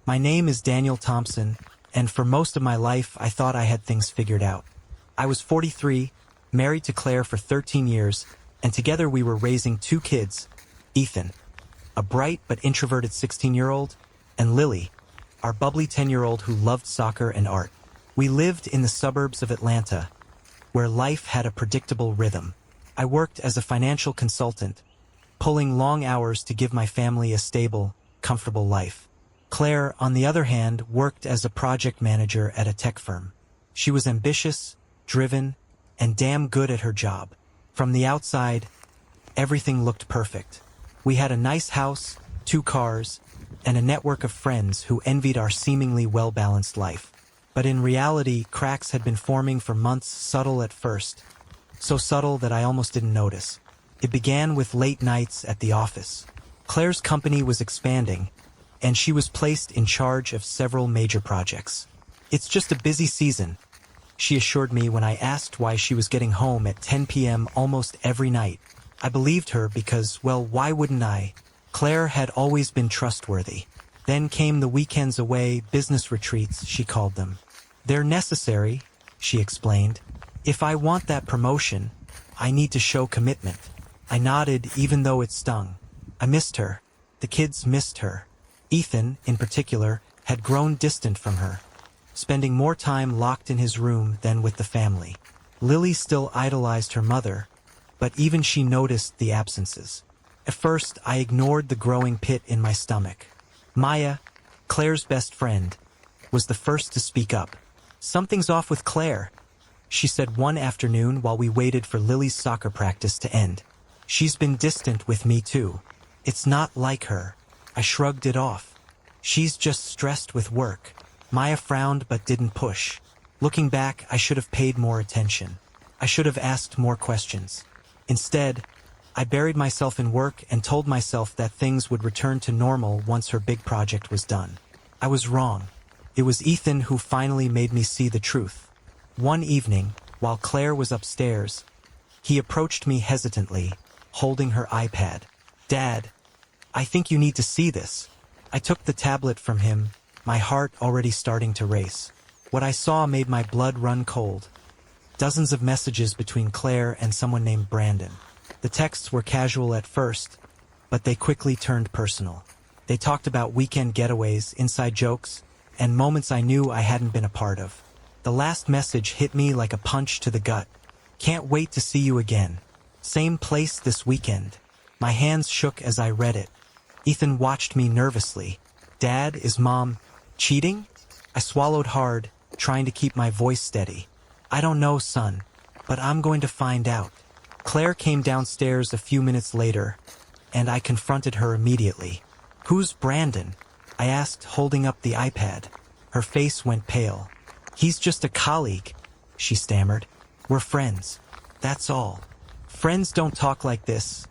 My name is Daniel Thompson, and for most of my life I thought I had things figured out. I was 43, married to Claire for 13 years, and together we were raising two kids, Ethan, a bright but introverted 16-year-old, and Lily, our bubbly 10-year-old who loved soccer and art. We lived in the suburbs of Atlanta, where life had a predictable rhythm. I worked as a financial consultant, pulling long hours to give my family a stable, comfortable life. Claire, on the other hand, worked as a project manager at a tech firm. She was ambitious, driven, and damn good at her job. From the outside, everything looked perfect. We had a nice house, 2 cars, and a network of friends who envied our seemingly well-balanced life. But in reality, cracks had been forming for months, subtle at first. So subtle that I almost didn't notice. It began with late nights at the office. Claire's company was expanding, and she was placed in charge of several major projects. "It's just a busy season," she assured me when I asked why she was getting home at 10 p.m. almost every night. I believed her because, well, why wouldn't I? Claire had always been trustworthy. Then came the weekends away, business retreats, she called them. "They're necessary," she explained. "If I want that promotion, I need to show commitment." I nodded even though it stung. I missed her. The kids missed her. Ethan, in particular, had grown distant from her, spending more time locked in his room than with the family. Lily still idolized her mother, but even she noticed the absences. At first, I ignored the growing pit in my stomach. Maya, Claire's best friend, was the first to speak up. "Something's off with Claire," she said one afternoon while we waited for Lily's soccer practice to end. "She's been distant with me too. It's not like her." I shrugged it off. "She's just stressed with work." Maya frowned but didn't push. Looking back, I should have paid more attention. I should have asked more questions. Instead, I buried myself in work and told myself that things would return to normal once her big project was done. I was wrong. It was Ethan who finally made me see the truth. One evening, while Claire was upstairs, he approached me hesitantly, holding her iPad. "Dad, I think you need to see this." I took the tablet from him, my heart already starting to race. What I saw made my blood run cold. Dozens of messages between Claire and someone named Brandon. The texts were casual at first, but they quickly turned personal. They talked about weekend getaways, inside jokes, and moments I knew I hadn't been a part of. The last message hit me like a punch to the gut. "Can't wait to see you again. Same place this weekend." My hands shook as I read it. Ethan watched me nervously. "Dad, is Mom cheating?" I swallowed hard, trying to keep my voice steady. "I don't know, son, but I'm going to find out." Claire came downstairs a few minutes later, and I confronted her immediately. "Who's Brandon?" I asked, holding up the iPad. Her face went pale. "He's just a colleague," she stammered. "We're friends. That's all." "Friends don't talk like this,"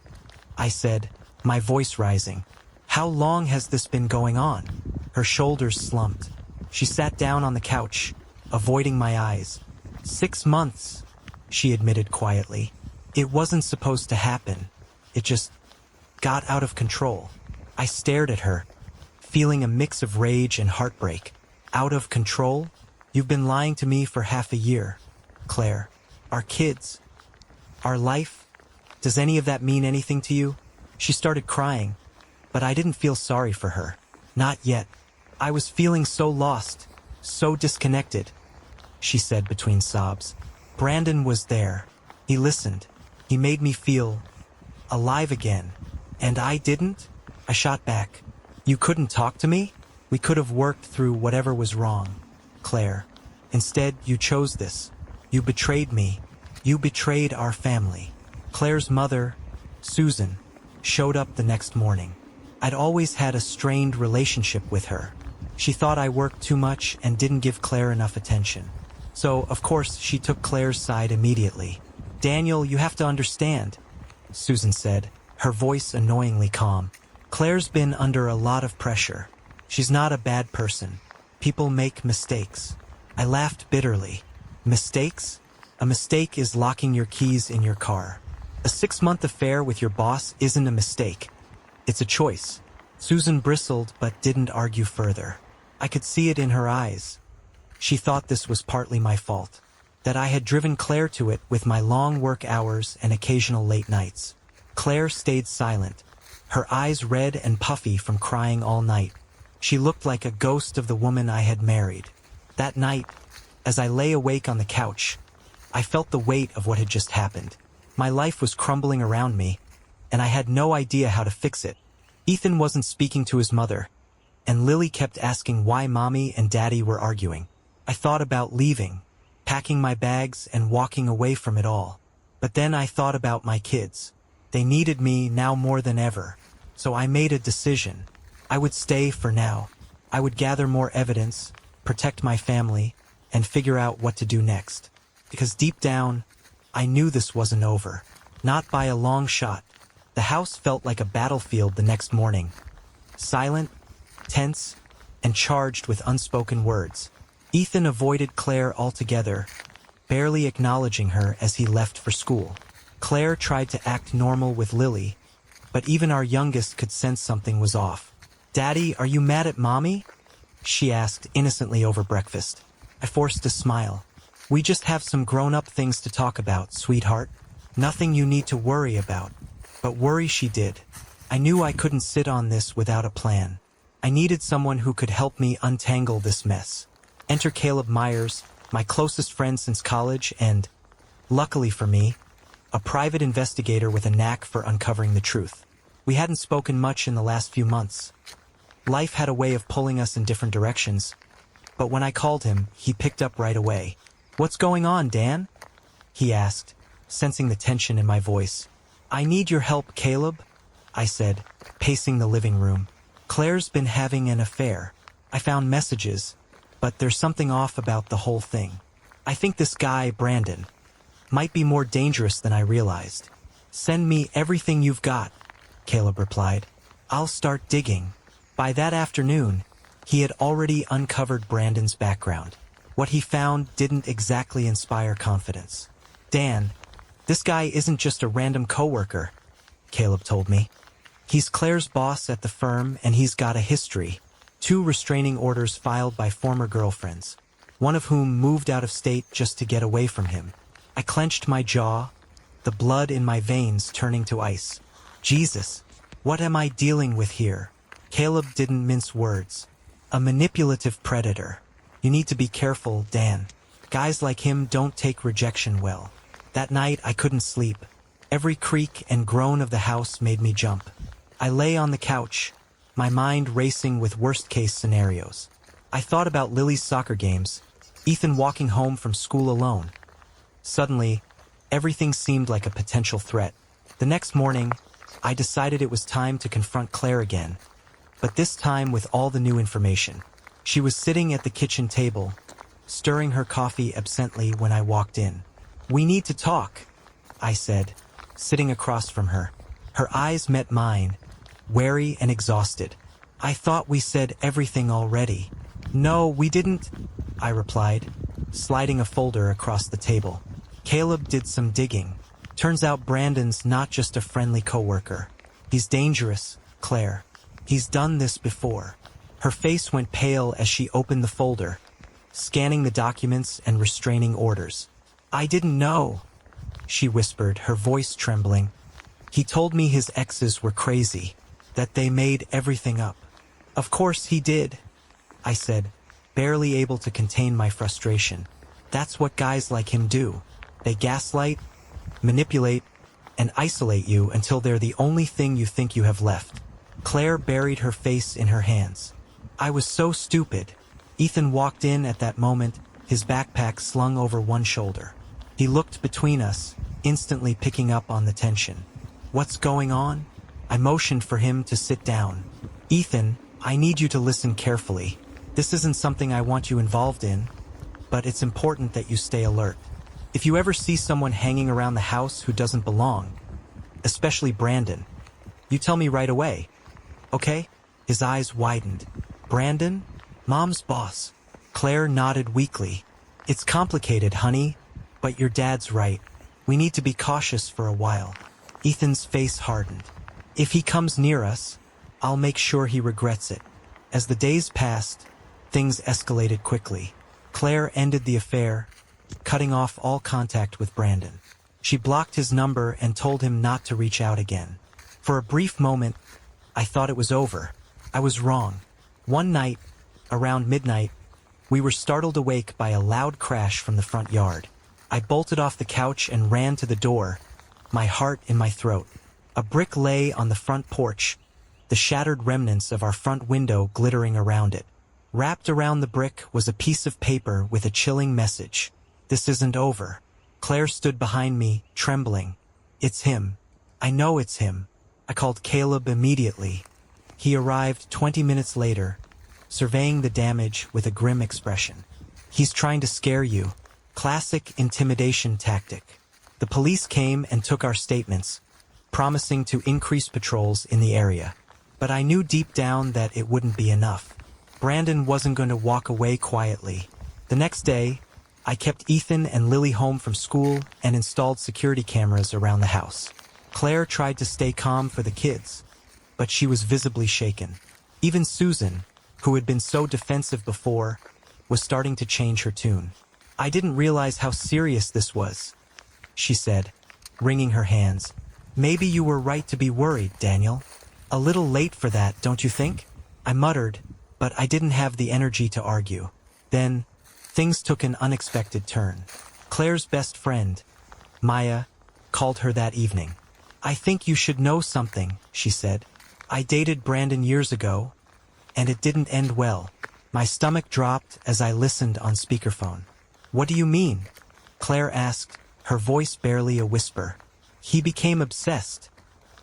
I said, my voice rising. "How long has this been going on?" Her shoulders slumped. She sat down on the couch, avoiding my eyes. 6 months, she admitted quietly. "It wasn't supposed to happen. It just got out of control." I stared at her, feeling a mix of rage and heartbreak. "Out of control? You've been lying to me for half a year, Claire. Our kids, our life, does any of that mean anything to you?" She started crying, but I didn't feel sorry for her. Not yet. "I was feeling so lost, so disconnected," she said between sobs. "Brandon was there. He listened. He made me feel alive again. And I didn't?" I shot back. "You couldn't talk to me? We could have worked through whatever was wrong, Claire. Instead, you chose this. You betrayed me. You betrayed our family." Claire's mother, Susan, showed up the next morning. I'd always had a strained relationship with her. She thought I worked too much and didn't give Claire enough attention. So, of course, she took Claire's side immediately. "Daniel, you have to understand," Susan said, her voice annoyingly calm. "Claire's been under a lot of pressure. She's not a bad person. People make mistakes." I laughed bitterly. "Mistakes? A mistake is locking your keys in your car. A 6-month affair with your boss isn't a mistake. It's a choice." Susan bristled but didn't argue further. I could see it in her eyes. She thought this was partly my fault, that I had driven Claire to it with my long work hours and occasional late nights. Claire stayed silent, her eyes red and puffy from crying all night. She looked like a ghost of the woman I had married. That night, as I lay awake on the couch, I felt the weight of what had just happened. My life was crumbling around me, and I had no idea how to fix it. Ethan wasn't speaking to his mother, and Lily kept asking why Mommy and Daddy were arguing. I thought about leaving, packing my bags and walking away from it all. But then I thought about my kids. They needed me now more than ever. So I made a decision. I would stay for now. I would gather more evidence, protect my family, and figure out what to do next. Because deep down, I knew this wasn't over. Not by a long shot. The house felt like a battlefield the next morning. Silent, tense, and charged with unspoken words. Ethan avoided Claire altogether, barely acknowledging her as he left for school. Claire tried to act normal with Lily, but even our youngest could sense something was off. "Daddy, are you mad at Mommy?" she asked innocently over breakfast. I forced a smile. "We just have some grown-up things to talk about, sweetheart. Nothing you need to worry about." But worry she did. I knew I couldn't sit on this without a plan. I needed someone who could help me untangle this mess. Enter Caleb Myers, my closest friend since college and, luckily for me, a private investigator with a knack for uncovering the truth. We hadn't spoken much in the last few months. Life had a way of pulling us in different directions, but when I called him, he picked up right away. "What's going on, Dan?" he asked, sensing the tension in my voice. "I need your help, Caleb," I said, pacing the living room. "Claire's been having an affair. I found messages, but there's something off about the whole thing. I think this guy, Brandon, might be more dangerous than I realized." "Send me everything you've got," Caleb replied. "I'll start digging." By that afternoon, he had already uncovered Brandon's background. What he found didn't exactly inspire confidence. "Dan, this guy isn't just a random coworker," Caleb told me. "He's Claire's boss at the firm, and he's got a history. 2 restraining orders filed by former girlfriends, one of whom moved out of state just to get away from him." I clenched my jaw, the blood in my veins turning to ice. Jesus, what am I dealing with here? Caleb didn't mince words. "A manipulative predator. You need to be careful, Dan. Guys like him don't take rejection well." That night I couldn't sleep. Every creak and groan of the house made me jump. I lay on the couch, my mind racing with worst-case scenarios. I thought about Lily's soccer games, Ethan walking home from school alone. Suddenly, everything seemed like a potential threat. The next morning, I decided it was time to confront Claire again, but this time with all the new information. She was sitting at the kitchen table, stirring her coffee absently when I walked in. "We need to talk," I said, sitting across from her. Her eyes met mine, wary and exhausted. "I thought we said everything already." "No, we didn't," I replied, sliding a folder across the table. Caleb did some digging. Turns out Brandon's not just a friendly coworker. He's dangerous, Claire. He's done this before. Her face went pale as she opened the folder, scanning the documents and restraining orders. "I didn't know," she whispered, her voice trembling. "He told me his exes were crazy, that they made everything up." "Of course he did," I said, barely able to contain my frustration. "That's what guys like him do. They gaslight, manipulate, and isolate you until they're the only thing you think you have left." Claire buried her face in her hands. "I was so stupid." Ethan walked in at that moment, his backpack slung over one shoulder. He looked between us, instantly picking up on the tension. "What's going on?" I motioned for him to sit down. "Ethan, I need you to listen carefully. This isn't something I want you involved in, but it's important that you stay alert. If you ever see someone hanging around the house who doesn't belong, especially Brandon, you tell me right away, okay?" His eyes widened. "Brandon? Mom's boss." Claire nodded weakly. "It's complicated, honey, but your dad's right. We need to be cautious for a while." Ethan's face hardened. "If he comes near us, I'll make sure he regrets it." As the days passed, things escalated quickly. Claire ended the affair, cutting off all contact with Brandon. She blocked his number and told him not to reach out again. For a brief moment, I thought it was over. I was wrong. One night, around midnight, we were startled awake by a loud crash from the front yard. I bolted off the couch and ran to the door, my heart in my throat. A brick lay on the front porch, the shattered remnants of our front window glittering around it. Wrapped around the brick was a piece of paper with a chilling message. "This isn't over." Claire stood behind me, trembling. "It's him. I know it's him." I called Caleb immediately. He arrived 20 minutes later, surveying the damage with a grim expression. "He's trying to scare you." Classic intimidation tactic. The police came and took our statements, promising to increase patrols in the area. But I knew deep down that it wouldn't be enough. Brandon wasn't going to walk away quietly. The next day, I kept Ethan and Lily home from school and installed security cameras around the house. Claire tried to stay calm for the kids, but she was visibly shaken. Even Susan, who had been so defensive before, was starting to change her tune. "I didn't realize how serious this was," she said, wringing her hands. "Maybe you were right to be worried, Daniel. A little late for that, don't you think?" I muttered, but I didn't have the energy to argue. Then, things took an unexpected turn. Claire's best friend, Maya, called her that evening. "I think you should know something," she said. "I dated Brandon years ago, and it didn't end well." My stomach dropped as I listened on speakerphone. "What do you mean?" Claire asked, her voice barely a whisper. "He became obsessed,"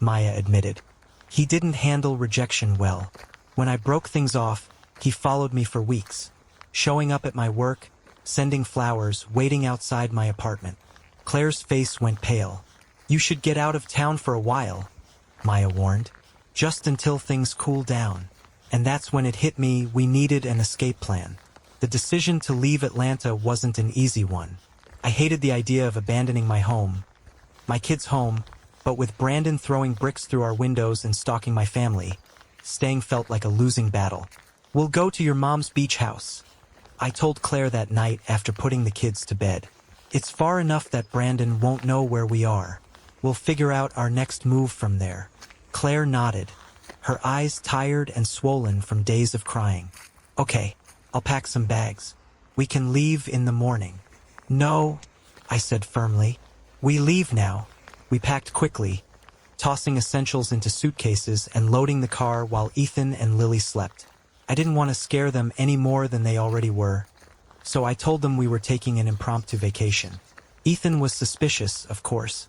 Maya admitted. "He didn't handle rejection well. When I broke things off, he followed me for weeks, showing up at my work, sending flowers, waiting outside my apartment." Claire's face went pale. "You should get out of town for a while," Maya warned. "Just until things cool down." And that's when it hit me, we needed an escape plan. The decision to leave Atlanta wasn't an easy one. I hated the idea of abandoning my home, my kids' home, but with Brandon throwing bricks through our windows and stalking my family, staying felt like a losing battle. "We'll go to your mom's beach house," I told Claire that night after putting the kids to bed. "It's far enough that Brandon won't know where we are. We'll figure out our next move from there." Claire nodded, her eyes tired and swollen from days of crying. "Okay, I'll pack some bags. We can leave in the morning." "No," I said firmly. "We leave now." We packed quickly, tossing essentials into suitcases and loading the car while Ethan and Lily slept. I didn't want to scare them any more than they already were, so I told them we were taking an impromptu vacation. Ethan was suspicious, of course,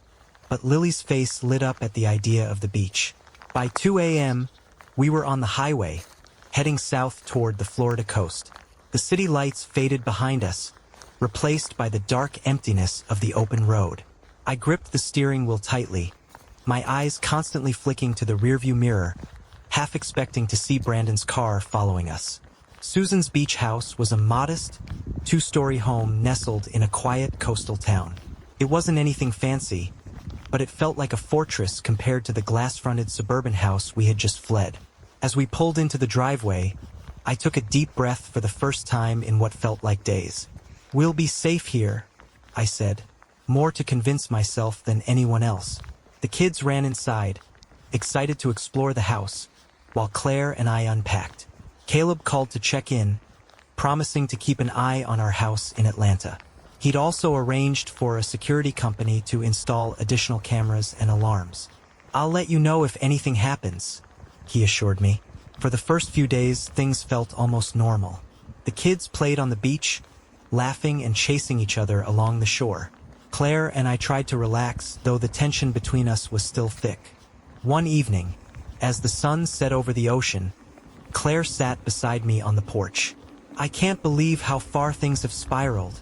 but Lily's face lit up at the idea of the beach. By 2 a.m., we were on the highway, heading south toward the Florida coast. The city lights faded behind us, replaced by the dark emptiness of the open road. I gripped the steering wheel tightly, my eyes constantly flicking to the rearview mirror, half expecting to see Brandon's car following us. Susan's beach house was a modest, two-story home nestled in a quiet coastal town. It wasn't anything fancy, but it felt like a fortress compared to the glass-fronted suburban house we had just fled. As we pulled into the driveway, I took a deep breath for the first time in what felt like days. "We'll be safe here," I said, more to convince myself than anyone else. The kids ran inside, excited to explore the house, while Claire and I unpacked. Caleb called to check in, promising to keep an eye on our house in Atlanta. He'd also arranged for a security company to install additional cameras and alarms. "I'll let you know if anything happens," he assured me. For the first few days, things felt almost normal. The kids played on the beach, laughing and chasing each other along the shore. Claire and I tried to relax, though the tension between us was still thick. One evening, as the sun set over the ocean, Claire sat beside me on the porch. "I can't believe how far things have spiraled,"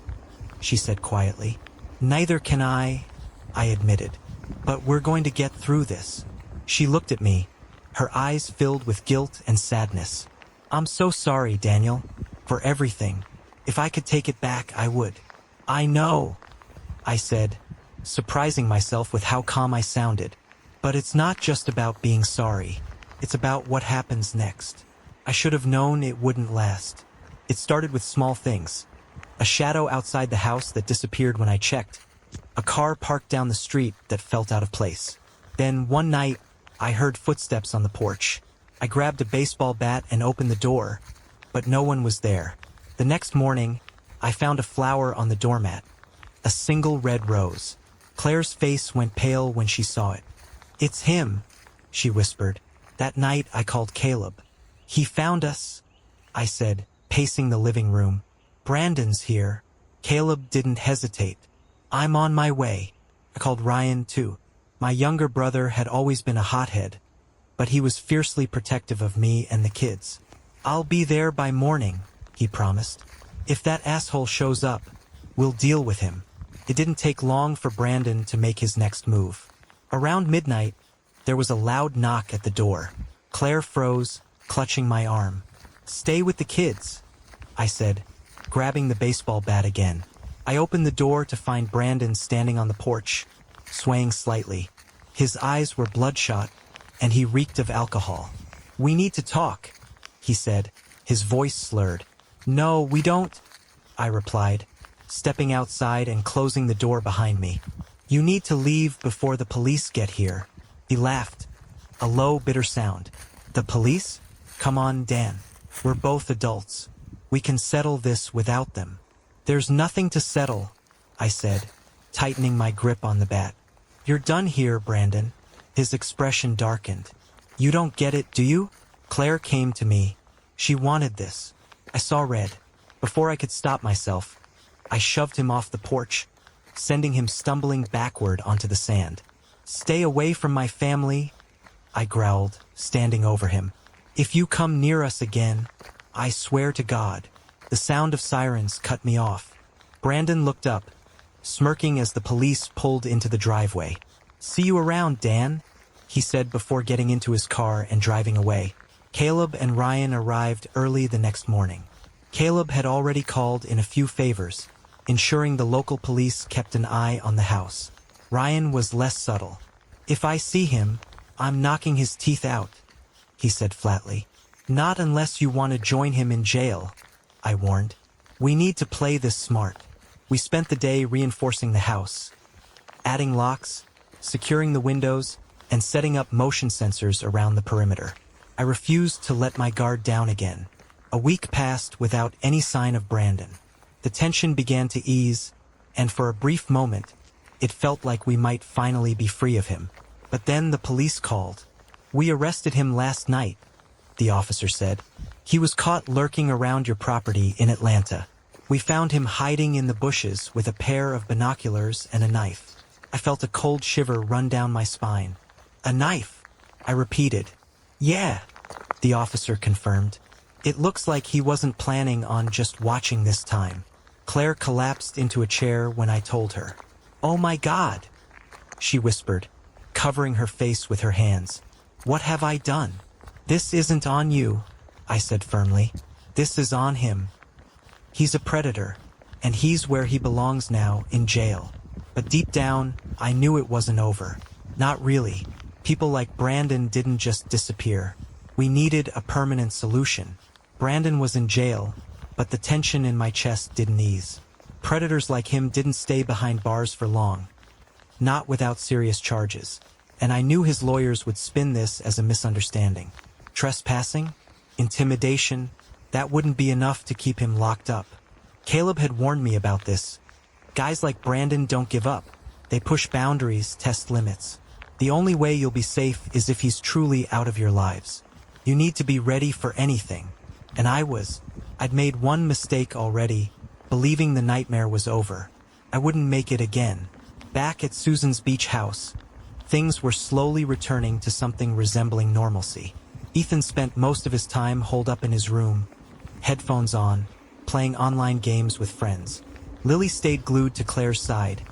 she said quietly. "Neither can I admitted. "But we're going to get through this." She looked at me, her eyes filled with guilt and sadness. "I'm so sorry, Daniel, for everything. If I could take it back, I would." "I know," I said, surprising myself with how calm I sounded. "But it's not just about being sorry. It's about what happens next. I should have known it wouldn't last. It started with small things. A shadow outside the house that disappeared when I checked. A car parked down the street that felt out of place. Then, one night, I heard footsteps on the porch. I grabbed a baseball bat and opened the door, but no one was there. The next morning, I found a flower on the doormat. A single red rose. Claire's face went pale when she saw it. "It's him," she whispered. "That night I called Caleb. He found us," I said, pacing the living room. "Brandon's here." Caleb didn't hesitate. "I'm on my way." I called Ryan, too. My younger brother had always been a hothead, but he was fiercely protective of me and the kids. "I'll be there by morning," he promised. "If that asshole shows up, we'll deal with him." It didn't take long for Brandon to make his next move. Around midnight, there was a loud knock at the door. Claire froze, clutching my arm. "Stay with the kids," I said, grabbing the baseball bat again. I opened the door to find Brandon standing on the porch, swaying slightly. His eyes were bloodshot, and he reeked of alcohol. "We need to talk," he said, his voice slurred. "No, we don't," I replied, stepping outside and closing the door behind me. "You need to leave before the police get here." He laughed, a low, bitter sound. "The police? Come on, Dan. We're both adults. We can settle this without them." "There's nothing to settle," I said, tightening my grip on the bat. "You're done here, Brandon." His expression darkened. "You don't get it, do you?" Claire came to me. She wanted this. I saw red. Before I could stop myself, I shoved him off the porch, sending him stumbling backward onto the sand. "Stay away from my family," I growled, standing over him. "If you come near us again, I swear to God." The sound of sirens cut me off. Brandon looked up, smirking as the police pulled into the driveway. "See you around, Dan," he said before getting into his car and driving away. Caleb and Ryan arrived early the next morning. Caleb had already called in a few favors, ensuring the local police kept an eye on the house. Ryan was less subtle. "If I see him, I'm knocking his teeth out," he said flatly. "Not unless you want to join him in jail," I warned. "We need to play this smart." We spent the day reinforcing the house, adding locks, securing the windows, and setting up motion sensors around the perimeter. I refused to let my guard down again. A week passed without any sign of Brandon. The tension began to ease, and for a brief moment, it felt like we might finally be free of him. But then the police called. "We arrested him last night," the officer said. "He was caught lurking around your property in Atlanta. We found him hiding in the bushes with a pair of binoculars and a knife." I felt a cold shiver run down my spine. "A knife," I repeated. "Yeah," the officer confirmed. "It looks like he wasn't planning on just watching this time." Claire collapsed into a chair when I told her. "Oh my God," she whispered, covering her face with her hands. "What have I done?" "This isn't on you," I said firmly. "This is on him. He's a predator, and he's where he belongs now, in jail." But deep down, I knew it wasn't over. Not really. People like Brandon didn't just disappear. We needed a permanent solution. Brandon was in jail, but the tension in my chest didn't ease. Predators like him didn't stay behind bars for long. Not without serious charges. And I knew his lawyers would spin this as a misunderstanding. Trespassing? Intimidation? That wouldn't be enough to keep him locked up. Caleb had warned me about this. Guys like Brandon don't give up. They push boundaries, test limits. The only way you'll be safe is if he's truly out of your lives. You need to be ready for anything. And I'd made one mistake already, believing the nightmare was over. I wouldn't make it again. Back at Susan's beach house, things were slowly returning to something resembling normalcy. Ethan spent most of his time holed up in his room, headphones on, playing online games with friends. Lily stayed glued to Claire's side,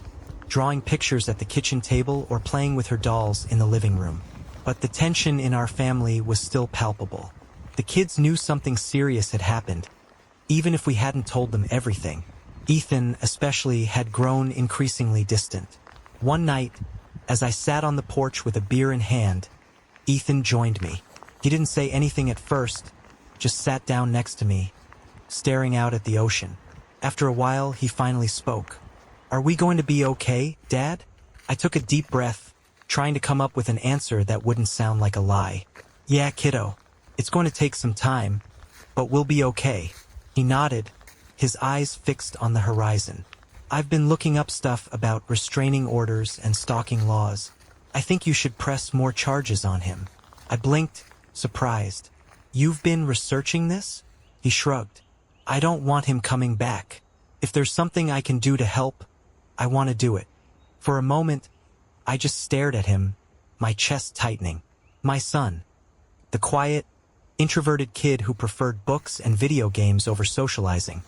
drawing pictures at the kitchen table or playing with her dolls in the living room. But the tension in our family was still palpable. The kids knew something serious had happened, even if we hadn't told them everything. Ethan, especially, had grown increasingly distant. One night, as I sat on the porch with a beer in hand, Ethan joined me. He didn't say anything at first, just sat down next to me, staring out at the ocean. After a while, he finally spoke. "Are we going to be okay, Dad?" I took a deep breath, trying to come up with an answer that wouldn't sound like a lie. "Yeah, kiddo. It's going to take some time, but we'll be okay." He nodded, his eyes fixed on the horizon. "I've been looking up stuff about restraining orders and stalking laws. I think you should press more charges on him." I blinked, surprised. "You've been researching this?" He shrugged. "I don't want him coming back. If there's something I can do to help, I want to do it." For a moment, I just stared at him, my chest tightening. My son, the quiet, introverted kid who preferred books and video games over socializing,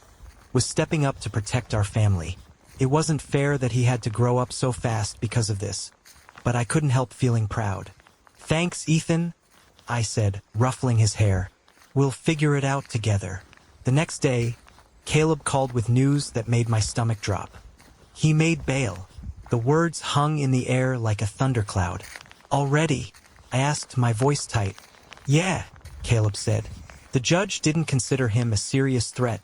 was stepping up to protect our family. It wasn't fair that he had to grow up so fast because of this, but I couldn't help feeling proud. "Thanks, Ethan," I said, ruffling his hair. "We'll figure it out together." The next day, Caleb called with news that made my stomach drop. He made bail. The words hung in the air like a thundercloud. "Already?" I asked, my voice tight. "Yeah," Caleb said. The judge didn't consider him a serious threat,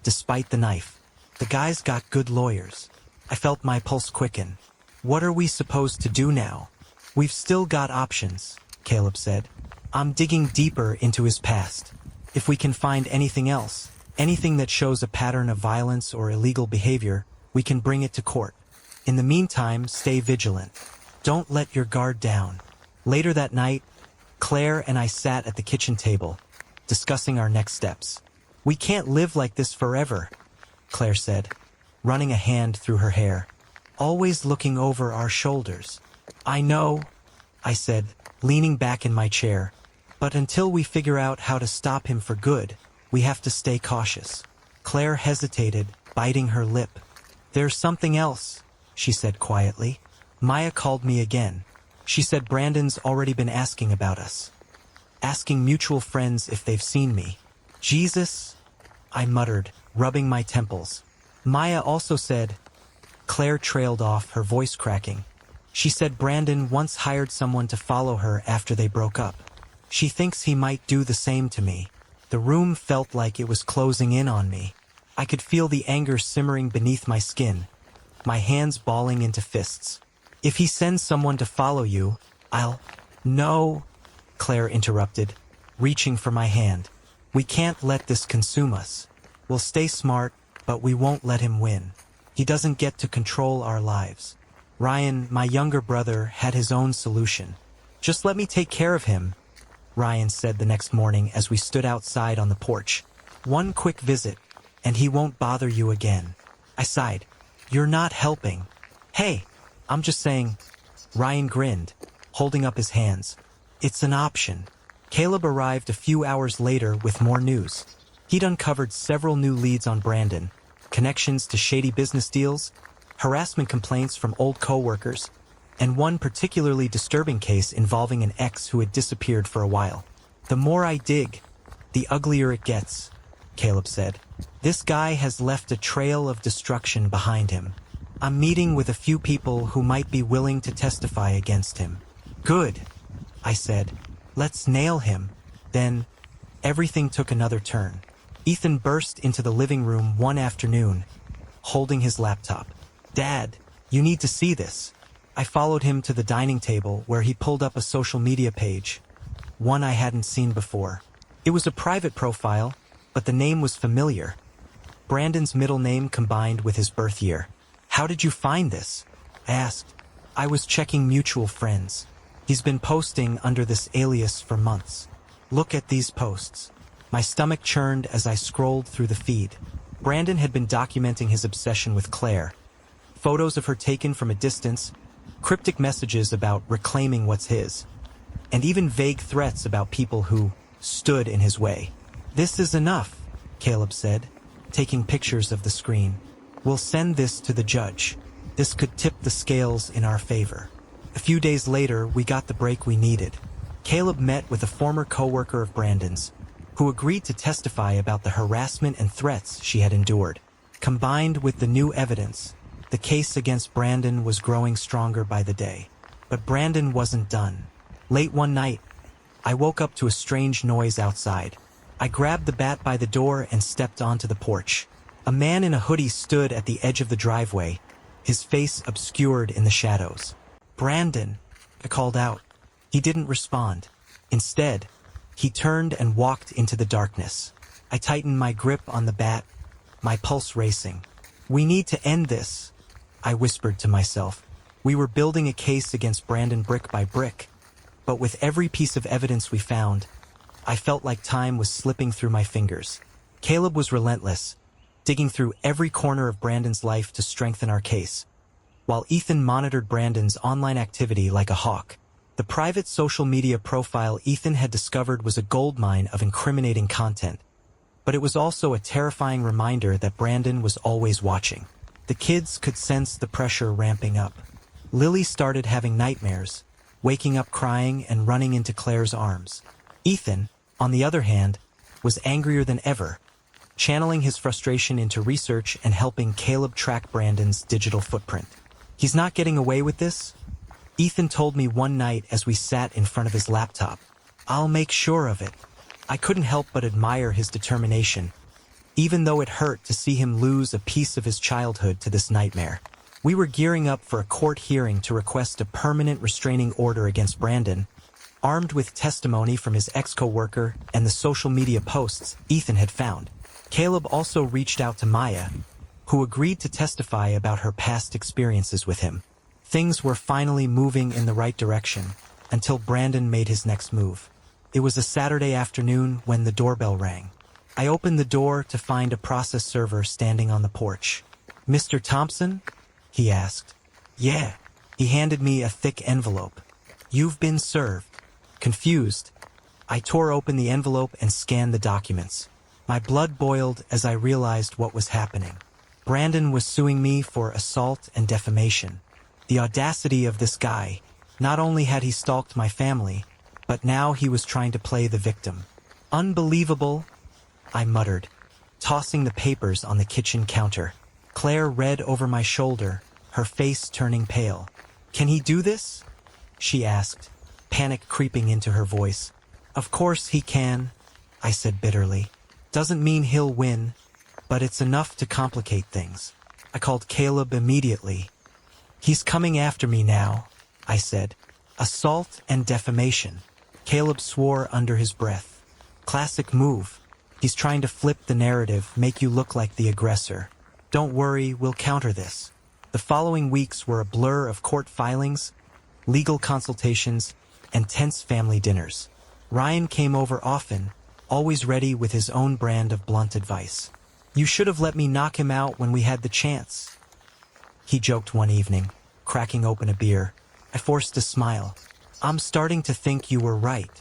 despite the knife. The guy's got good lawyers. I felt my pulse quicken. "What are we supposed to do now?" "We've still got options," Caleb said. "I'm digging deeper into his past. If we can find anything else, anything that shows a pattern of violence or illegal behavior, we can bring it to court. In the meantime, stay vigilant. Don't let your guard down." Later that night, Claire and I sat at the kitchen table, discussing our next steps. "We can't live like this forever," Claire said, running a hand through her hair. "Always looking over our shoulders." "I know," I said, leaning back in my chair. "But until we figure out how to stop him for good, we have to stay cautious." Claire hesitated, biting her lip. "There's something else," she said quietly. "Maya called me again. She said Brandon's already been asking about us. Asking mutual friends if they've seen me." "Jesus," I muttered, rubbing my temples. "Maya also said—" Claire trailed off, her voice cracking. "She said Brandon once hired someone to follow her after they broke up. She thinks he might do the same to me." The room felt like it was closing in on me. I could feel the anger simmering beneath my skin, my hands balling into fists. "If he sends someone to follow you, I'll—" "No," Claire interrupted, reaching for my hand. "We can't let this consume us. We'll stay smart, but we won't let him win. He doesn't get to control our lives." Ryan, my younger brother, had his own solution. "Just let me take care of him," Ryan said the next morning as we stood outside on the porch. "One quick visit, and he won't bother you again." I sighed. "You're not helping." "Hey, I'm just saying," Ryan grinned, holding up his hands. "It's an option." Caleb arrived a few hours later with more news. He'd uncovered several new leads on Brandon, connections to shady business deals, harassment complaints from old co-workers, and one particularly disturbing case involving an ex who had disappeared for a while. "The more I dig, the uglier it gets," Caleb said. "This guy has left a trail of destruction behind him. I'm meeting with a few people who might be willing to testify against him." "Good," I said. "Let's nail him." Then, everything took another turn. Ethan burst into the living room one afternoon, holding his laptop. "Dad, you need to see this." I followed him to the dining table where he pulled up a social media page, one I hadn't seen before. It was a private profile, but the name was familiar. Brandon's middle name combined with his birth year. "How did you find this?" I asked. "I was checking mutual friends. He's been posting under this alias for months. Look at these posts." My stomach churned as I scrolled through the feed. Brandon had been documenting his obsession with Claire. Photos of her taken from a distance, cryptic messages about reclaiming what's his, and even vague threats about people who stood in his way. "This is enough," Caleb said, taking pictures of the screen. "We'll send this to the judge. This could tip the scales in our favor." A few days later, we got the break we needed. Caleb met with a former co-worker of Brandon's, who agreed to testify about the harassment and threats she had endured. Combined with the new evidence, the case against Brandon was growing stronger by the day. But Brandon wasn't done. Late one night, I woke up to a strange noise outside. I grabbed the bat by the door and stepped onto the porch. A man in a hoodie stood at the edge of the driveway, his face obscured in the shadows. "Brandon," I called out. He didn't respond. Instead, he turned and walked into the darkness. I tightened my grip on the bat, my pulse racing. "We need to end this," I whispered to myself. We were building a case against Brandon brick by brick, but with every piece of evidence we found, I felt like time was slipping through my fingers. Caleb was relentless, digging through every corner of Brandon's life to strengthen our case, while Ethan monitored Brandon's online activity like a hawk. The private social media profile Ethan had discovered was a goldmine of incriminating content, but it was also a terrifying reminder that Brandon was always watching. The kids could sense the pressure ramping up. Lily started having nightmares, waking up crying and running into Claire's arms. Ethan, on the other hand, was angrier than ever, channeling his frustration into research and helping Caleb track Brandon's digital footprint. "He's not getting away with this?" Ethan told me one night as we sat in front of his laptop. "I'll make sure of it." I couldn't help but admire his determination, even though it hurt to see him lose a piece of his childhood to this nightmare. We were gearing up for a court hearing to request a permanent restraining order against Brandon, armed with testimony from his ex-coworker and the social media posts Ethan had found. Caleb also reached out to Maya, who agreed to testify about her past experiences with him. Things were finally moving in the right direction until Brandon made his next move. It was a Saturday afternoon when the doorbell rang. I opened the door to find a process server standing on the porch. "Mr. Thompson?" he asked. "Yeah." He handed me a thick envelope. "You've been served." Confused, I tore open the envelope and scanned the documents. My blood boiled as I realized what was happening. Brandon was suing me for assault and defamation. The audacity of this guy. Not only had he stalked my family, but now he was trying to play the victim. "Unbelievable," I muttered, tossing the papers on the kitchen counter. Claire read over my shoulder, her face turning pale. "Can he do this?" she asked, panic creeping into her voice. "Of course he can," I said bitterly. "Doesn't mean he'll win, but it's enough to complicate things." I called Caleb immediately. "He's coming after me now," I said. "Assault and defamation." Caleb swore under his breath. "Classic move. He's trying to flip the narrative, make you look like the aggressor. Don't worry, we'll counter this." The following weeks were a blur of court filings, legal consultations, and tense family dinners. Ryan came over often, always ready with his own brand of blunt advice. "You should have let me knock him out when we had the chance," he joked one evening, cracking open a beer. I forced a smile. "I'm starting to think you were right."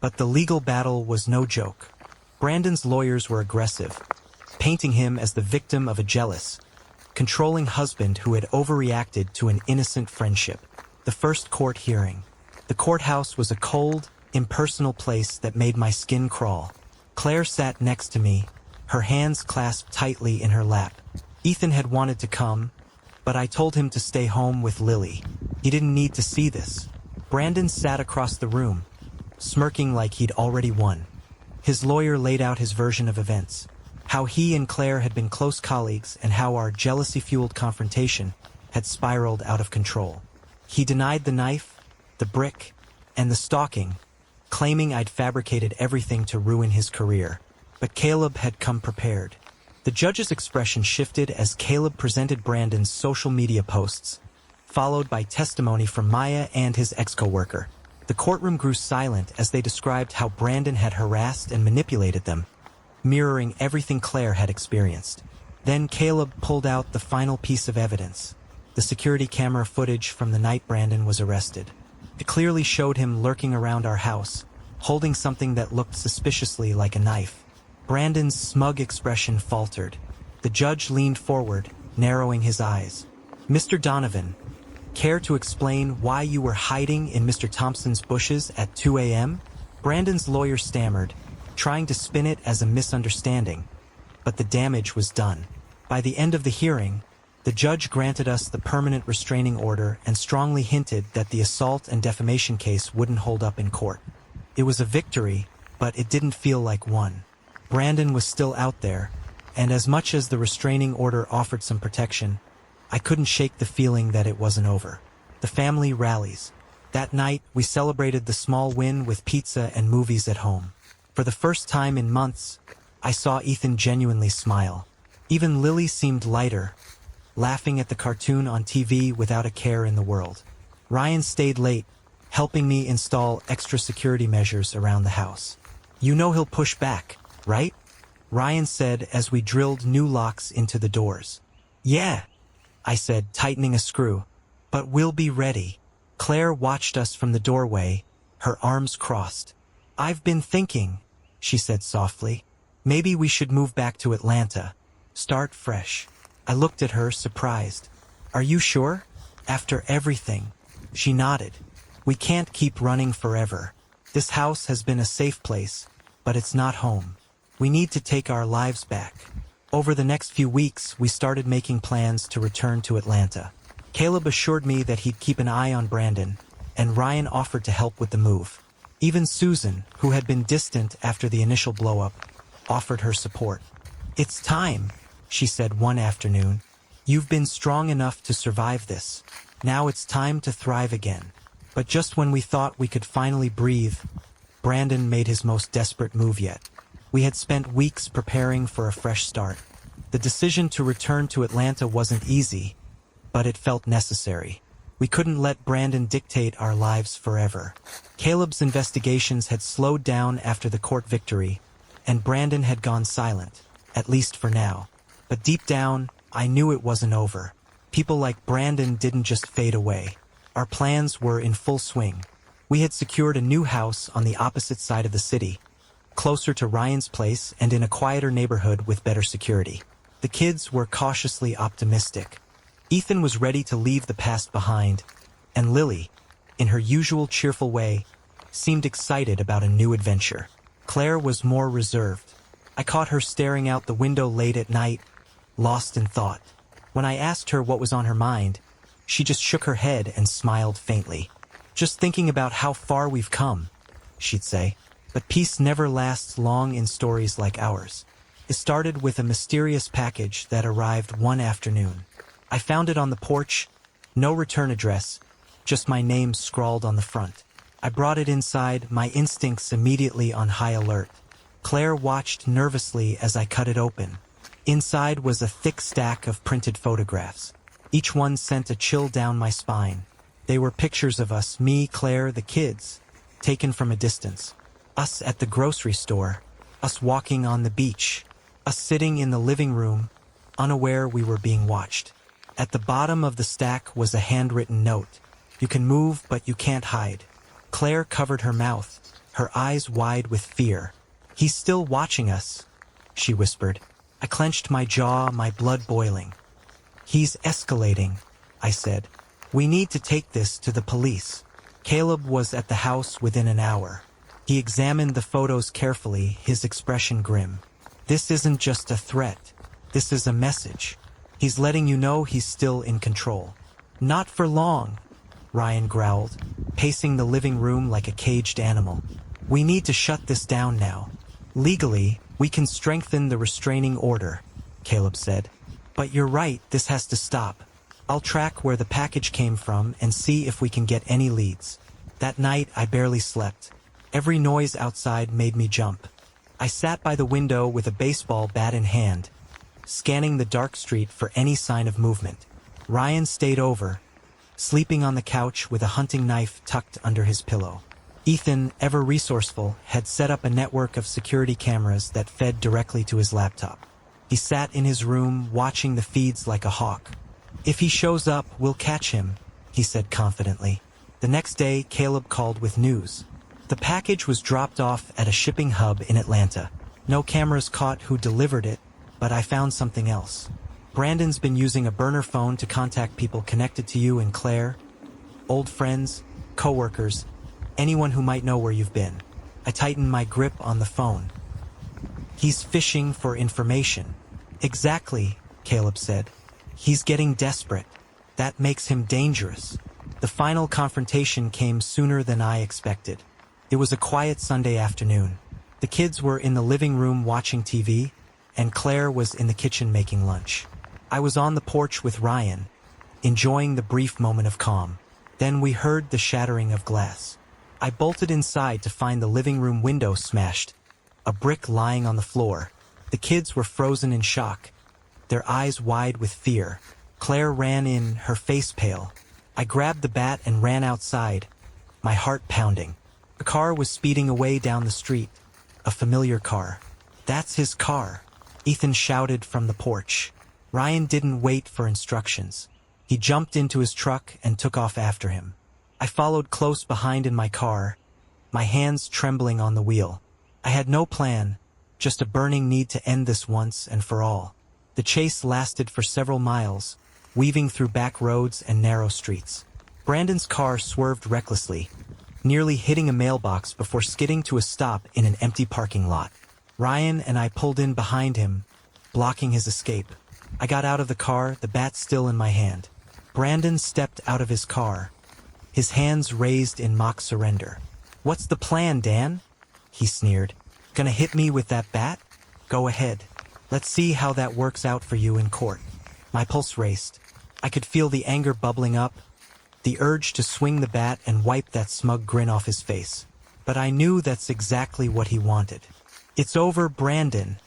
But the legal battle was no joke. Brandon's lawyers were aggressive, painting him as the victim of a jealous, controlling husband who had overreacted to an innocent friendship. The first court hearing. The courthouse was a cold, impersonal place that made my skin crawl. Claire sat next to me, her hands clasped tightly in her lap. Ethan had wanted to come, but I told him to stay home with Lily. He didn't need to see this. Brandon sat across the room, smirking like he'd already won. His lawyer laid out his version of events, how he and Claire had been close colleagues and how our jealousy-fueled confrontation had spiraled out of control. He denied the knife, the brick, and the stalking, claiming I'd fabricated everything to ruin his career. But Caleb had come prepared. The judge's expression shifted as Caleb presented Brandon's social media posts, followed by testimony from Maya and his ex-coworker. The courtroom grew silent as they described how Brandon had harassed and manipulated them, mirroring everything Claire had experienced. Then Caleb pulled out the final piece of evidence, the security camera footage from the night Brandon was arrested. It clearly showed him lurking around our house, holding something that looked suspiciously like a knife. Brandon's smug expression faltered. The judge leaned forward, narrowing his eyes. "Mr. Donovan, care to explain why you were hiding in Mr. Thompson's bushes at 2 a.m.? Brandon's lawyer stammered, trying to spin it as a misunderstanding, but the damage was done. By the end of the hearing, the judge granted us the permanent restraining order and strongly hinted that the assault and defamation case wouldn't hold up in court. It was a victory, but it didn't feel like one. Brandon was still out there, and as much as the restraining order offered some protection, I couldn't shake the feeling that it wasn't over. The family rallies. That night, we celebrated the small win with pizza and movies at home. For the first time in months, I saw Ethan genuinely smile. Even Lily seemed lighter, laughing at the cartoon on TV without a care in the world. Ryan stayed late, helping me install extra security measures around the house. "You know he'll push back, right?" Ryan said as we drilled new locks into the doors. "Yeah," I said, tightening a screw. "But we'll be ready." Claire watched us from the doorway, her arms crossed. "I've been thinking," she said softly. "Maybe we should move back to Atlanta. Start fresh." I looked at her, surprised. "Are you sure? After everything?" She nodded. "We can't keep running forever. This house has been a safe place, but it's not home. We need to take our lives back." Over the next few weeks, we started making plans to return to Atlanta. Caleb assured me that he'd keep an eye on Brandon, and Ryan offered to help with the move. Even Susan, who had been distant after the initial blow-up, offered her support. "It's time," she said one afternoon. "You've been strong enough to survive this. Now it's time to thrive again." But just when we thought we could finally breathe, Brandon made his most desperate move yet. We had spent weeks preparing for a fresh start. The decision to return to Atlanta wasn't easy, but it felt necessary. We couldn't let Brandon dictate our lives forever. Caleb's investigations had slowed down after the court victory, and Brandon had gone silent, at least for now. But deep down, I knew it wasn't over. People like Brandon didn't just fade away. Our plans were in full swing. We had secured a new house on the opposite side of the city, closer to Ryan's place and in a quieter neighborhood with better security. The kids were cautiously optimistic. Ethan was ready to leave the past behind, and Lily, in her usual cheerful way, seemed excited about a new adventure. Claire was more reserved. I caught her staring out the window late at night, lost in thought. When I asked her what was on her mind, she just shook her head and smiled faintly. "Just thinking about how far we've come," she'd say. But peace never lasts long in stories like ours. It started with a mysterious package that arrived one afternoon. I found it on the porch, no return address, just my name scrawled on the front. I brought it inside, my instincts immediately on high alert. Claire watched nervously as I cut it open. Inside was a thick stack of printed photographs. Each one sent a chill down my spine. They were pictures of us, me, Claire, the kids, taken from a distance. Us at the grocery store, us walking on the beach, us sitting in the living room, unaware we were being watched. At the bottom of the stack was a handwritten note. "You can move, but you can't hide." Claire covered her mouth, her eyes wide with fear. "He's still watching us," she whispered. I clenched my jaw, my blood boiling. "He's escalating," I said. "We need to take this to the police." Caleb was at the house within an hour. He examined the photos carefully, his expression grim. "This isn't just a threat. This is a message. He's letting you know he's still in control." "Not for long," Ryan growled, pacing the living room like a caged animal. "We need to shut this down now. Legally, we can strengthen the restraining order," Caleb said. "But you're right, this has to stop. I'll track where the package came from and see if we can get any leads." That night, I barely slept. Every noise outside made me jump. I sat by the window with a baseball bat in hand, scanning the dark street for any sign of movement. Ryan stayed over, sleeping on the couch with a hunting knife tucked under his pillow. Ethan, ever resourceful, had set up a network of security cameras that fed directly to his laptop. He sat in his room, watching the feeds like a hawk. "If he shows up, we'll catch him," he said confidently. The next day, Caleb called with news. The package was dropped off at a shipping hub in Atlanta. No cameras caught who delivered it, but I found something else. Brandon's been using a burner phone to contact people connected to you and Claire, old friends, coworkers, anyone who might know where you've been. I tightened my grip on the phone. "He's fishing for information." "Exactly," Caleb said. "He's getting desperate. That makes him dangerous." The final confrontation came sooner than I expected. It was a quiet Sunday afternoon. The kids were in the living room watching TV, and Claire was in the kitchen making lunch. I was on the porch with Ryan, enjoying the brief moment of calm. Then we heard the shattering of glass. I bolted inside to find the living room window smashed, a brick lying on the floor. The kids were frozen in shock, their eyes wide with fear. Claire ran in, her face pale. I grabbed the bat and ran outside, my heart pounding. A car was speeding away down the street, a familiar car. "That's his car," Ethan shouted from the porch. Ryan didn't wait for instructions. He jumped into his truck and took off after him. I followed close behind in my car, my hands trembling on the wheel. I had no plan, just a burning need to end this once and for all. The chase lasted for several miles, weaving through back roads and narrow streets. Brandon's car swerved recklessly, nearly hitting a mailbox before skidding to a stop in an empty parking lot. Ryan and I pulled in behind him, blocking his escape. I got out of the car, the bat still in my hand. Brandon stepped out of his car, his hands raised in mock surrender. "What's the plan, Dan?" he sneered. "Gonna hit me with that bat? Go ahead. Let's see how that works out for you in court." My pulse raced. I could feel the anger bubbling up, the urge to swing the bat and wipe that smug grin off his face. But I knew that's exactly what he wanted. "It's over, Brandon,"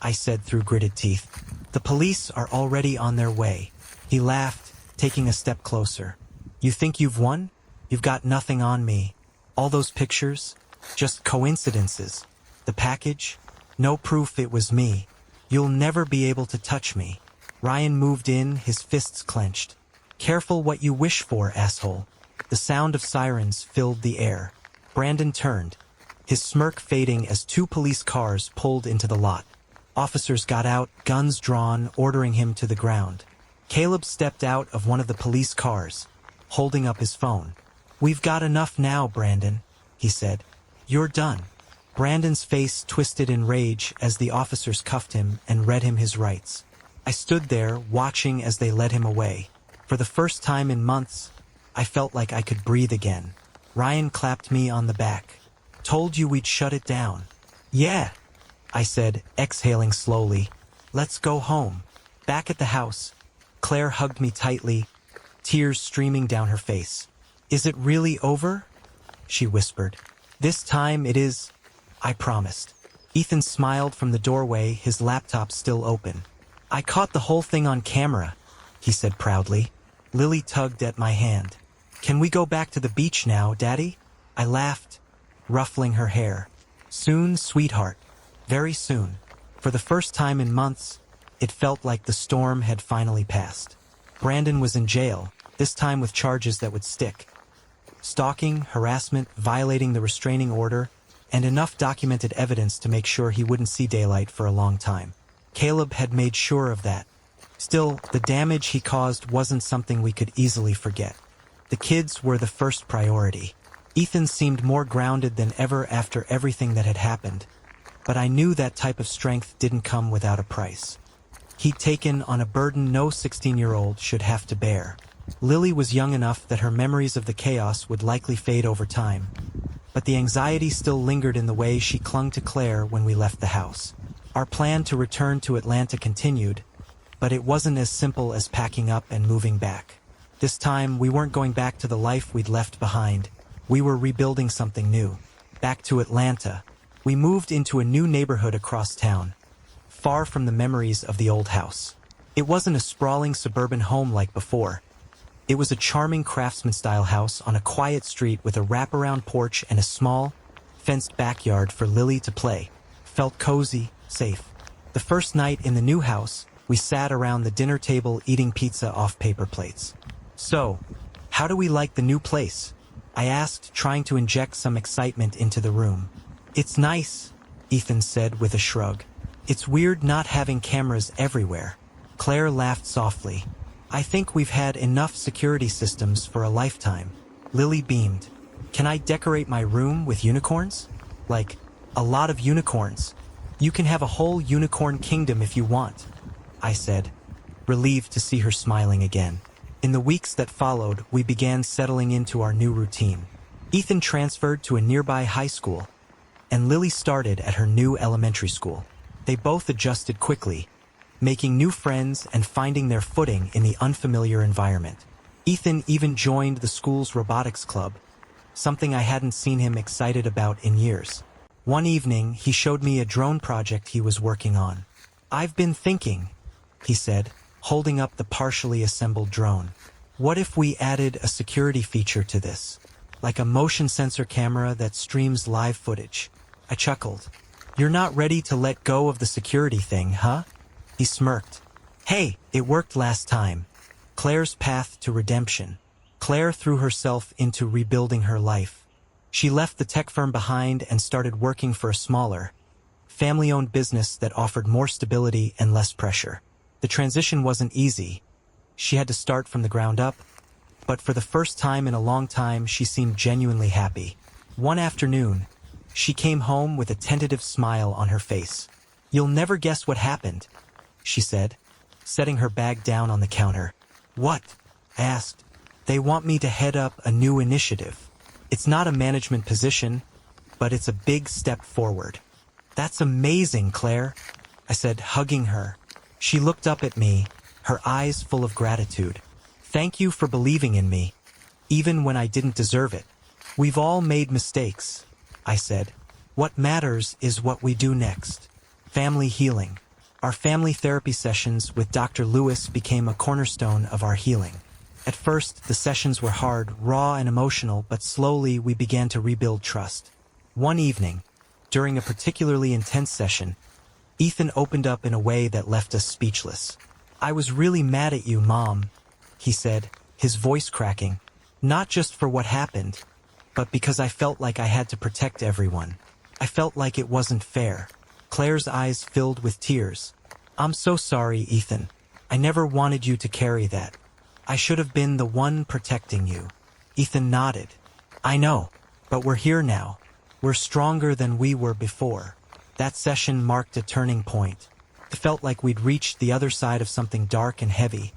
I said through gritted teeth. "The police are already on their way." He laughed, taking a step closer. "You think you've won? You've got nothing on me. All those pictures? Just coincidences. The package? No proof it was me. You'll never be able to touch me." Ryan moved in, his fists clenched. "Careful what you wish for, asshole." The sound of sirens filled the air. Brandon turned, his smirk fading as two police cars pulled into the lot. Officers got out, guns drawn, ordering him to the ground. Caleb stepped out of one of the police cars, holding up his phone. "We've got enough now, Brandon," he said. "You're done." Brandon's face twisted in rage as the officers cuffed him and read him his rights. I stood there, watching as they led him away. For the first time in months, I felt like I could breathe again. Ryan clapped me on the back. "Told you we'd shut it down." "Yeah," I said, exhaling slowly. "Let's go home." Back at the house, Claire hugged me tightly, tears streaming down her face. "Is it really over?" she whispered. "This time it is, I promised." Ethan smiled from the doorway, his laptop still open. "I caught the whole thing on camera," he said proudly. Lily tugged at my hand. "Can we go back to the beach now, Daddy?" I laughed, ruffling her hair. "Soon, sweetheart. Very soon." For the first time in months, it felt like the storm had finally passed. Brandon was in jail, this time with charges that would stick. Stalking, harassment, violating the restraining order, and enough documented evidence to make sure he wouldn't see daylight for a long time. Caleb had made sure of that. Still, the damage he caused wasn't something we could easily forget. The kids were the first priority. Ethan seemed more grounded than ever after everything that had happened, but I knew that type of strength didn't come without a price. He'd taken on a burden no 16-year-old should have to bear. Lily was young enough that her memories of the chaos would likely fade over time, but the anxiety still lingered in the way she clung to Claire when we left the house. Our plan to return to Atlanta continued, but it wasn't as simple as packing up and moving back. This time, we weren't going back to the life we'd left behind. We were rebuilding something new. Back to Atlanta. We moved into a new neighborhood across town, far from the memories of the old house. It wasn't a sprawling suburban home like before. It was a charming craftsman-style house on a quiet street with a wraparound porch and a small, fenced backyard for Lily to play. Felt cozy, safe. The first night in the new house, we sat around the dinner table eating pizza off paper plates. "So, how do we like the new place?" I asked, trying to inject some excitement into the room. "It's nice," Ethan said with a shrug. "It's weird not having cameras everywhere." Claire laughed softly. "I think we've had enough security systems for a lifetime." Lily beamed. "Can I decorate my room with unicorns? Like, a lot of unicorns. You can have a whole unicorn kingdom if you want," I said, relieved to see her smiling again. In the weeks that followed, we began settling into our new routine. Ethan transferred to a nearby high school, and Lily started at her new elementary school. They both adjusted quickly, making new friends and finding their footing in the unfamiliar environment. Ethan even joined the school's robotics club, something I hadn't seen him excited about in years. One evening, he showed me a drone project he was working on. "I've been thinking," he said, holding up the partially assembled drone. "What if we added a security feature to this? Like a motion sensor camera that streams live footage?" I chuckled. "You're not ready to let go of the security thing, huh?" He smirked. "Hey, it worked last time." Claire's path to redemption. Claire threw herself into rebuilding her life. She left the tech firm behind and started working for a smaller, family-owned business that offered more stability and less pressure. The transition wasn't easy. She had to start from the ground up, but for the first time in a long time, she seemed genuinely happy. One afternoon, she came home with a tentative smile on her face. "You'll never guess what happened," she said, setting her bag down on the counter. "What?" I asked. "They want me to head up a new initiative. It's not a management position, but it's a big step forward." "That's amazing, Claire," I said, hugging her. She looked up at me, her eyes full of gratitude. "Thank you for believing in me, even when I didn't deserve it." "We've all made mistakes," I said. "What matters is what we do next." Family healing. Our family therapy sessions with Dr. Lewis became a cornerstone of our healing. At first, the sessions were hard, raw, and emotional, but slowly we began to rebuild trust. One evening, during a particularly intense session, Ethan opened up in a way that left us speechless. "I was really mad at you, Mom," he said, his voice cracking. "Not just for what happened, but because I felt like I had to protect everyone. I felt like it wasn't fair." Claire's eyes filled with tears. "I'm so sorry, Ethan. I never wanted you to carry that. I should have been the one protecting you." Ethan nodded. "I know, but we're here now. We're stronger than we were before." That session marked a turning point. It felt like we'd reached the other side of something dark and heavy,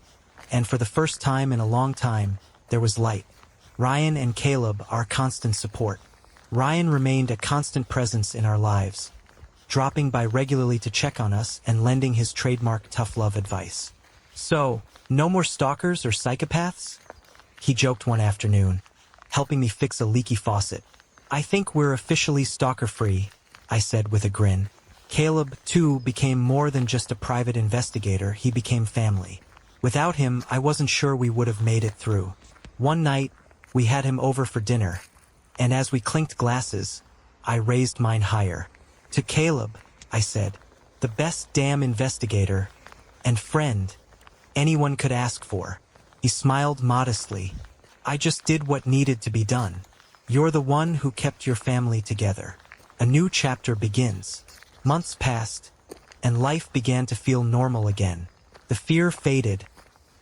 and for the first time in a long time, there was light. Ryan and Caleb, our constant support. Ryan remained a constant presence in our lives, dropping by regularly to check on us and lending his trademark tough love advice. "So, no more stalkers or psychopaths?" he joked one afternoon, helping me fix a leaky faucet. "I think we're officially stalker-free," I said with a grin. Caleb, too, became more than just a private investigator. He became family. Without him, I wasn't sure we would have made it through. One night, we had him over for dinner, and as we clinked glasses, I raised mine higher. "To Caleb," I said, "the best damn investigator and friend anyone could ask for." He smiled modestly. "I just did what needed to be done. You're the one who kept your family together." A new chapter begins. Months passed, and life began to feel normal again. The fear faded,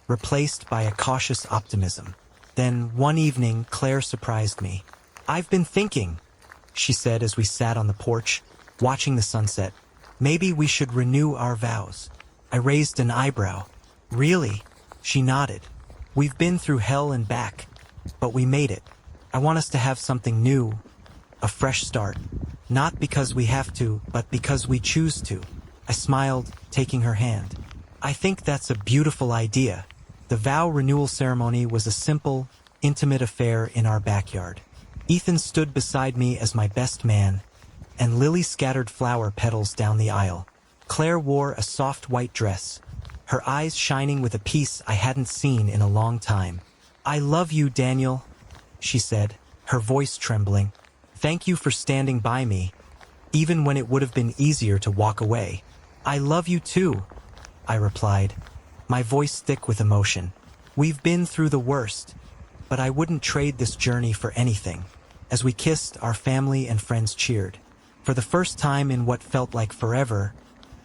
replaced by a cautious optimism. Then, one evening, Claire surprised me. "I've been thinking," she said as we sat on the porch, watching the sunset. "Maybe we should renew our vows." I raised an eyebrow. "Really?" She nodded. "We've been through hell and back, but we made it. I want us to have something new, a fresh start. Not because we have to, but because we choose to." I smiled, taking her hand. "I think that's a beautiful idea." The vow renewal ceremony was a simple, intimate affair in our backyard. Ethan stood beside me as my best man, and Lily scattered flower petals down the aisle. Claire wore a soft white dress, her eyes shining with a peace I hadn't seen in a long time. "I love you, Daniel," she said, her voice trembling. "Thank you for standing by me, even when it would have been easier to walk away." "I love you too," I replied, my voice thick with emotion. "We've been through the worst, but I wouldn't trade this journey for anything." As we kissed, our family and friends cheered. For the first time in what felt like forever,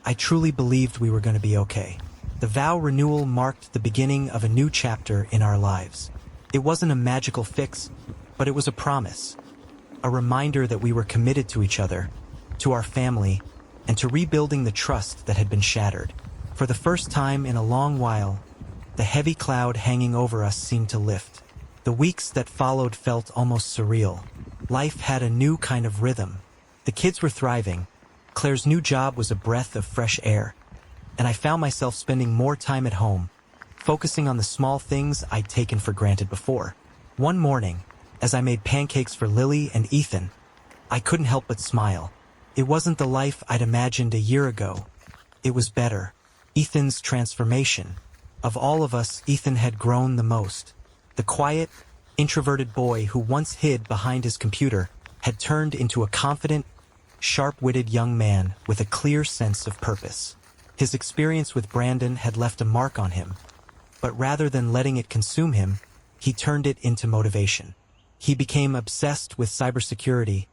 I truly believed we were going to be okay. The vow renewal marked the beginning of a new chapter in our lives. It wasn't a magical fix, but it was a promise. A reminder that we were committed to each other, to our family, and to rebuilding the trust that had been shattered. For the first time in a long while, the heavy cloud hanging over us seemed to lift. The weeks that followed felt almost surreal. Life had a new kind of rhythm. The kids were thriving. Claire's new job was a breath of fresh air, and I found myself spending more time at home, focusing on the small things I'd taken for granted before. One morning, as I made pancakes for Lily and Ethan, I couldn't help but smile. It wasn't the life I'd imagined a year ago. It was better. Ethan's transformation. Of all of us, Ethan had grown the most. The quiet, introverted boy who once hid behind his computer had turned into a confident, sharp-witted young man with a clear sense of purpose. His experience with Brandon had left a mark on him, but rather than letting it consume him, he turned it into motivation. He became obsessed with cybersecurity,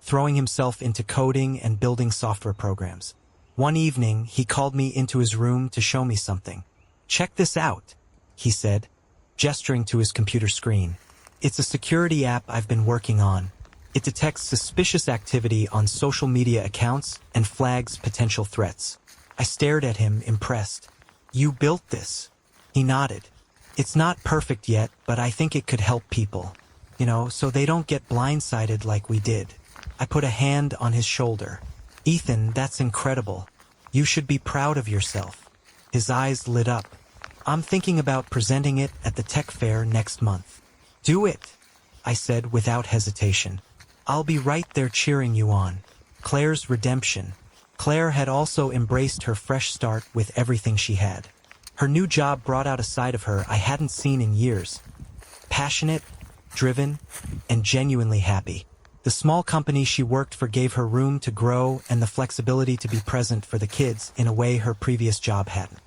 throwing himself into coding and building software programs. One evening, he called me into his room to show me something. "Check this out," he said, gesturing to his computer screen. "It's a security app I've been working on. It detects suspicious activity on social media accounts and flags potential threats." I stared at him, impressed. "You built this?" He nodded. "It's not perfect yet, but I think it could help people. So they don't get blindsided like we did." I put a hand on his shoulder. "Ethan, that's incredible. You should be proud of yourself." His eyes lit up. "I'm thinking about presenting it at the tech fair next month." "Do it," I said without hesitation. "I'll be right there cheering you on." Claire's redemption. Claire had also embraced her fresh start with everything she had. Her new job brought out a side of her I hadn't seen in years. Passionate, driven, and genuinely happy. The small company she worked for gave her room to grow and the flexibility to be present for the kids in a way her previous job hadn't.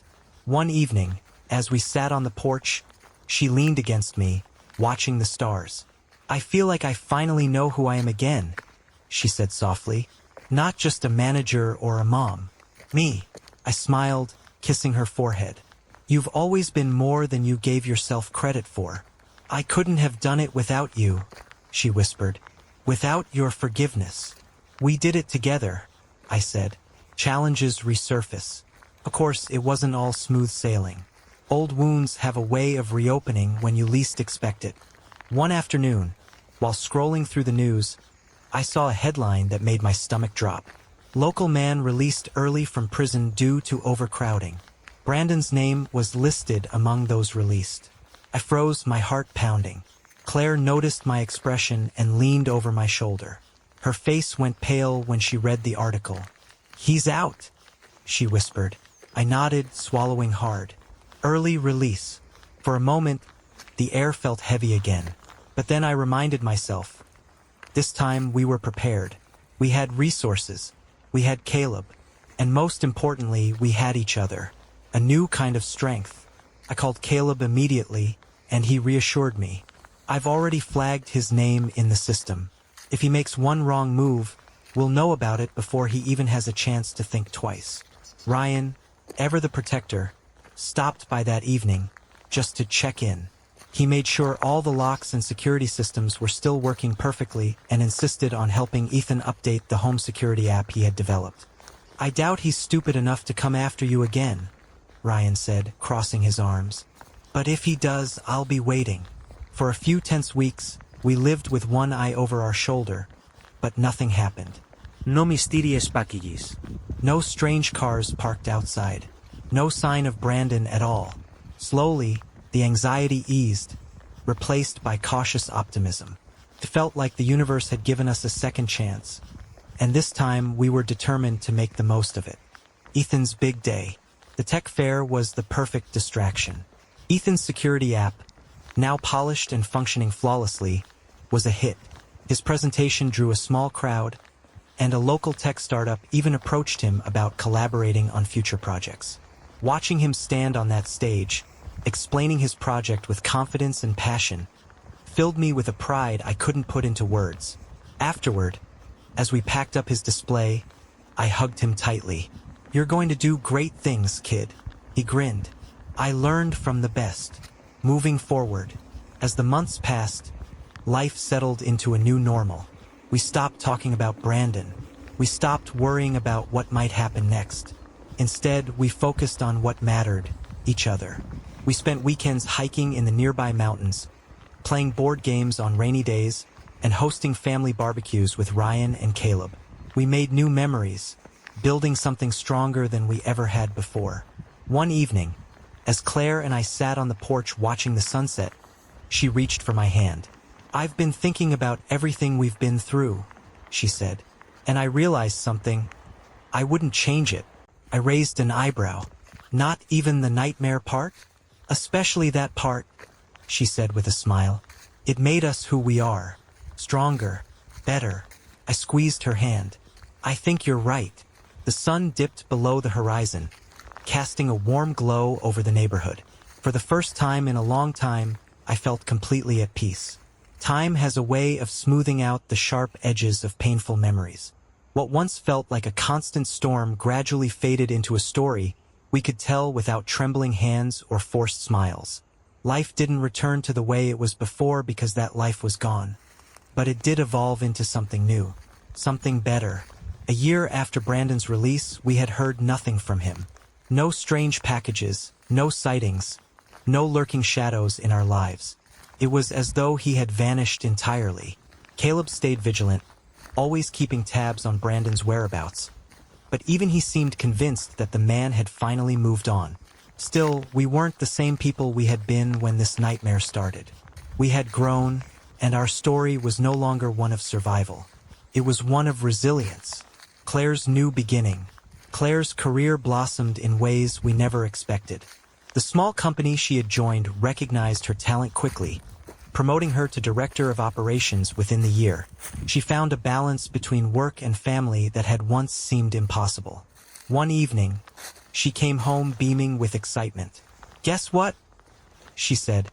One evening, as we sat on the porch, she leaned against me, watching the stars. "I feel like I finally know who I am again," she said softly. "Not just a manager or a mom. Me." I smiled, kissing her forehead. "You've always been more than you gave yourself credit for." "I couldn't have done it without you," she whispered. "Without your forgiveness." "We did it together," I said. Challenges resurface. Of course, it wasn't all smooth sailing. Old wounds have a way of reopening when you least expect it. One afternoon, while scrolling through the news, I saw a headline that made my stomach drop. "Local man released early from prison due to overcrowding." Brandon's name was listed among those released. I froze, my heart pounding. Claire noticed my expression and leaned over my shoulder. Her face went pale when she read the article. "He's out," she whispered. I nodded, swallowing hard. Early release. For a moment, the air felt heavy again. But then I reminded myself. This time we were prepared. We had resources. We had Caleb. And most importantly, we had each other. A new kind of strength. I called Caleb immediately, and he reassured me. "I've already flagged his name in the system. If he makes one wrong move, we'll know about it before he even has a chance to think twice." Ryan, ever the protector, stopped by that evening, just to check in. He made sure all the locks and security systems were still working perfectly and insisted on helping Ethan update the home security app he had developed. "I doubt he's stupid enough to come after you again," Ryan said, crossing his arms. "But if he does, I'll be waiting." For a few tense weeks, we lived with one eye over our shoulder, but nothing happened. No mysterious packages. No strange cars parked outside. No sign of Brandon at all. Slowly, the anxiety eased, replaced by cautious optimism. It felt like the universe had given us a second chance, and this time we were determined to make the most of it. Ethan's big day. The tech fair was the perfect distraction. Ethan's security app, now polished and functioning flawlessly, was a hit. His presentation drew a small crowd, and a local tech startup even approached him about collaborating on future projects. Watching him stand on that stage, explaining his project with confidence and passion, filled me with a pride I couldn't put into words. Afterward, as we packed up his display, I hugged him tightly. "You're going to do great things, kid." He grinned. "I learned from the best." Moving forward, as the months passed, life settled into a new normal. We stopped talking about Brandon. We stopped worrying about what might happen next. Instead, we focused on what mattered, each other. We spent weekends hiking in the nearby mountains, playing board games on rainy days, and hosting family barbecues with Ryan and Caleb. We made new memories, building something stronger than we ever had before. One evening, as Claire and I sat on the porch watching the sunset, she reached for my hand. "I've been thinking about everything we've been through," she said, "and I realized something. I wouldn't change it." I raised an eyebrow. "Not even the nightmare part?" "Especially that part," she said with a smile. "It made us who we are. Stronger, better." I squeezed her hand. "I think you're right." The sun dipped below the horizon, casting a warm glow over the neighborhood. For the first time in a long time, I felt completely at peace. Time has a way of smoothing out the sharp edges of painful memories. What once felt like a constant storm gradually faded into a story we could tell without trembling hands or forced smiles. Life didn't return to the way it was before because that life was gone. But it did evolve into something new, something better. A year after Brandon's release, we had heard nothing from him. No strange packages, no sightings, no lurking shadows in our lives. It was as though he had vanished entirely. Caleb stayed vigilant, always keeping tabs on Brandon's whereabouts. But even he seemed convinced that the man had finally moved on. Still, we weren't the same people we had been when this nightmare started. We had grown, and our story was no longer one of survival. It was one of resilience. Claire's new beginning. Claire's career blossomed in ways we never expected. The small company she had joined recognized her talent quickly, promoting her to director of operations within the year. She found a balance between work and family that had once seemed impossible. One evening, she came home beaming with excitement. "Guess what?" she said,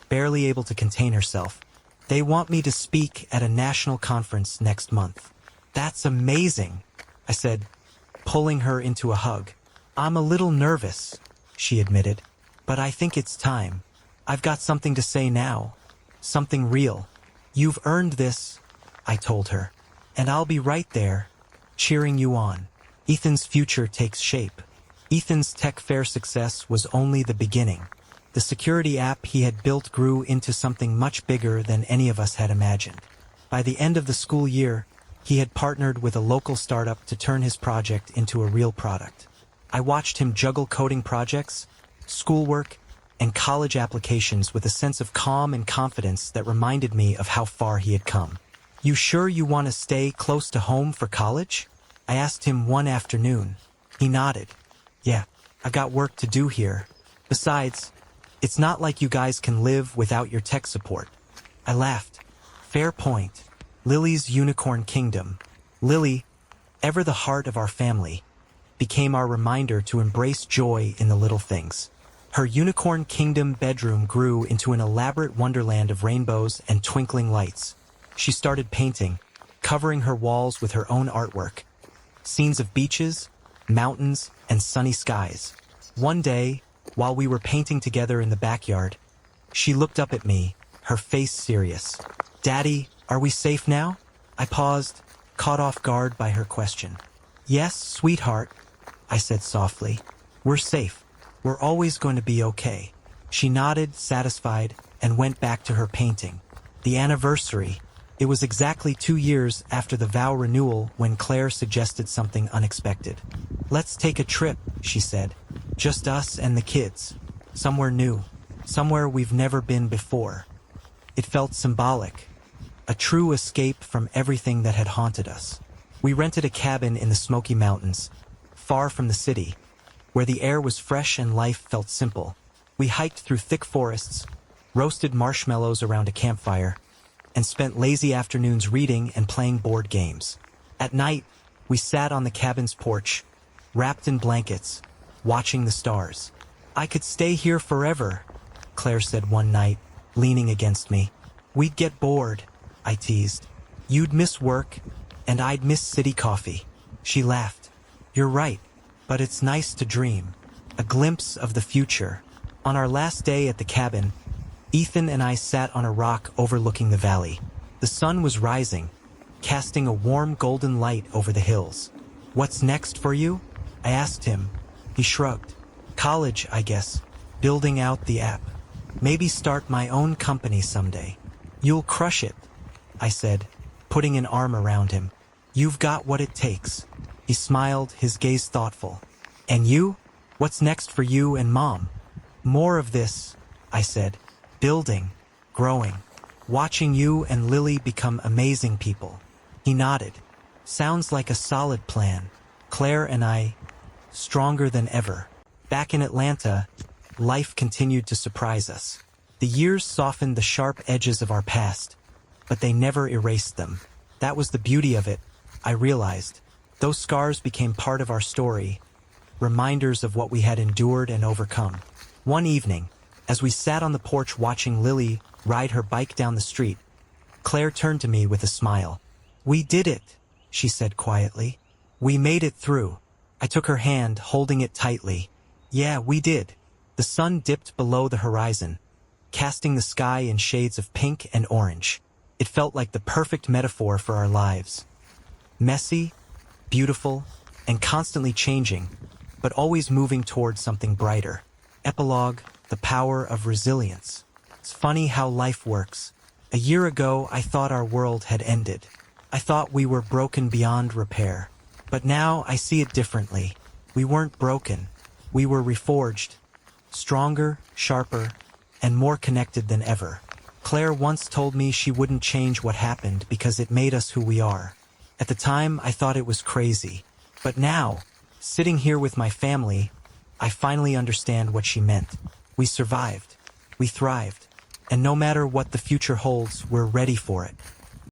barely able to contain herself. "They want me to speak at a national conference next month." "That's amazing," I said, pulling her into a hug. "I'm a little nervous," she admitted, "but I think it's time. I've got something to say now. Something real. You've earned this," I told her, "and I'll be right there, cheering you on." Ethan's future takes shape. Ethan's tech fair success was only the beginning. The security app he had built grew into something much bigger than any of us had imagined. By the end of the school year, he had partnered with a local startup to turn his project into a real product. I watched him juggle coding projects, schoolwork, and college applications with a sense of calm and confidence that reminded me of how far he had come. "You sure you want to stay close to home for college?" I asked him one afternoon. He nodded. "Yeah, I've got work to do here. Besides, it's not like you guys can live without your tech support." I laughed. "Fair point. Lily's unicorn kingdom." Lily, ever the heart of our family, became our reminder to embrace joy in the little things. Her unicorn kingdom bedroom grew into an elaborate wonderland of rainbows and twinkling lights. She started painting, covering her walls with her own artwork. Scenes of beaches, mountains, and sunny skies. One day, while we were painting together in the backyard, she looked up at me, her face serious. "Daddy, are we safe now?" I paused, caught off guard by her question. "Yes, sweetheart," I said softly. "We're safe. We're always going to be okay." She nodded, satisfied, and went back to her painting. The anniversary. It was exactly 2 years after the vow renewal when Claire suggested something unexpected. "Let's take a trip," she said. "Just us and the kids. Somewhere new. Somewhere we've never been before." It felt symbolic. A true escape from everything that had haunted us. We rented a cabin in the Smoky Mountains, far from the city, where the air was fresh and life felt simple. We hiked through thick forests, roasted marshmallows around a campfire, and spent lazy afternoons reading and playing board games. At night, we sat on the cabin's porch, wrapped in blankets, watching the stars. "I could stay here forever," Claire said one night, leaning against me. "We'd get bored," I teased. "You'd miss work, and I'd miss city coffee." She laughed. "You're right, but it's nice to dream. A glimpse of the future." On our last day at the cabin, Ethan and I sat on a rock overlooking the valley. The sun was rising, casting a warm golden light over the hills. "What's next for you?" I asked him. He shrugged. "College, I guess. Building out the app. Maybe start my own company someday." "You'll crush it," I said, putting an arm around him. You've got what it takes. He smiled, his gaze thoughtful. And you? What's next for you and Mom? More of this, I said. Building, growing, watching you and Lily become amazing people. He nodded. Sounds like a solid plan. Claire and I, stronger than ever. Back in Atlanta, life continued to surprise us. The years softened the sharp edges of our past, but they never erased them. That was the beauty of it, I realized. Those scars became part of our story, reminders of what we had endured and overcome. One evening, as we sat on the porch watching Lily ride her bike down the street, Claire turned to me with a smile. "We did it," she said quietly. "We made it through." I took her hand, holding it tightly. "Yeah, we did." The sun dipped below the horizon, casting the sky in shades of pink and orange. It felt like the perfect metaphor for our lives. Messy, beautiful, and constantly changing, but always moving towards something brighter. Epilogue, the power of resilience. It's funny how life works. A year ago, I thought our world had ended. I thought we were broken beyond repair. But now I see it differently. We weren't broken. We were reforged. Stronger, sharper, and more connected than ever. Claire once told me she wouldn't change what happened because it made us who we are. At the time, I thought it was crazy. But now, sitting here with my family, I finally understand what she meant. We survived. We thrived. And no matter what the future holds, we're ready for it.